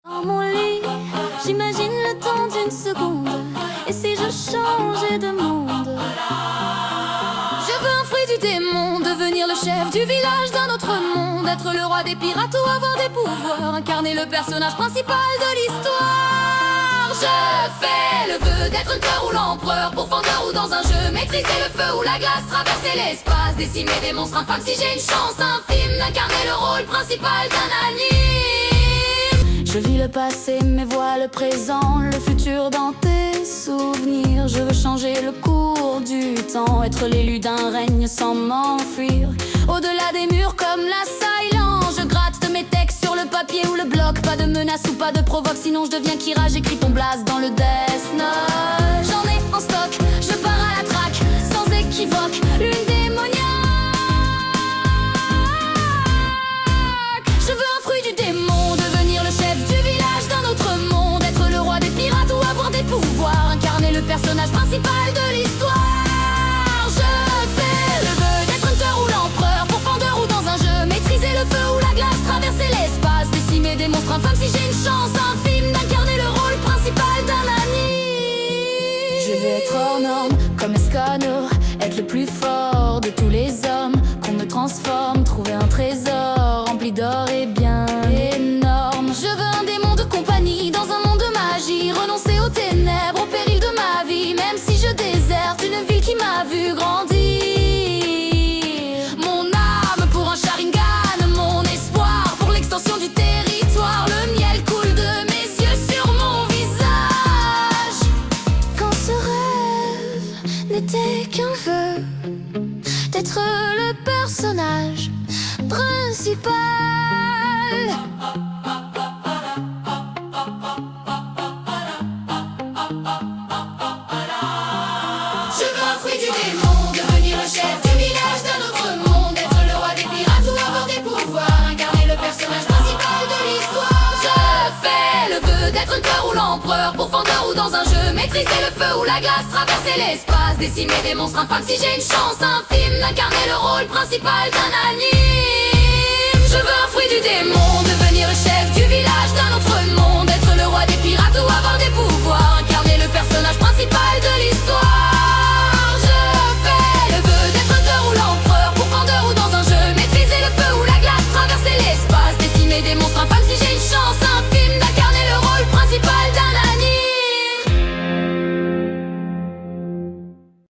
Dans mon lit, j'imagine le temps d'une seconde. Et si je changeais de monde? Je veux un fruit du démon, devenir le chef du village d'un autre monde, être le roi des pirates ou avoir des pouvoirs, incarner le personnage principal de l'histoire. Je fais le vœu d'être un cœur ou l'empereur, pourfendeur ou dans un jeu, maîtriser le feu ou la glace, traverser l'espace, décimer des monstres infâmes. Si j'ai une chance infime d'incarner le rôle principal d'un anime. Je vis le passé mais vois le présent, le futur dans tes souvenirs. Je veux changer le cours du temps, être l'élu d'un règne sans m'enfuir. Au-delà des murs comme la silence, je gratte de mes textes sur le papier ou le bloc. Pas de menace ou pas de provoque, sinon je deviens Kira. J'écris ton blast dans le Death Note. J'en ai en stock, je pars à la traque, sans équivoque, lune démoniaque. Je veux un fruit du démon, devenir le chef du village d'un autre monde, être le roi des pirates ou avoir des pouvoirs, incarner le personnage principal de l'histoire. Je fais le vœu d'être hunter ou l'empereur, pourfendeur ou dans un jeu, maîtriser le feu ou la glace, traverser l'espace, décimer des monstres infâmes. Si j'ai une chance infime d'incarner le rôle principal d'un anime. Je veux être hors norme comme Escanor, être le plus fort de tous les hommes, qu'on me transforme, trouver un trésor rempli d'or et bien énorme. Je veux un démon de compagnie dans un monde de magie, renoncer aux ténèbres, au péril de ma vie, même si je déserte une ville qui m'a vu grandir. Mon âme pour un Sharingan, mon espoir pour l'extension du territoire. Le miel coule de mes yeux sur mon visage. Quand ce rêve n'était qu'un vœu d'être le personnage principal. Je veux un fruit du démon, devenir le chef du village d'un autre monde, être le roi des pirates ou avoir des pouvoirs, incarner le personnage principal de l'histoire. Je fais le vœu d'être un cœur ou l'empereur, pourfendeur ou dans un jeu, maîtriser le feu ou la glace, traverser l'espace, décimer des monstres infâmes. Si j'ai une chance infime d'incarner le rôle principal d'un anime. Je veux un fruit du démon, devenir le chef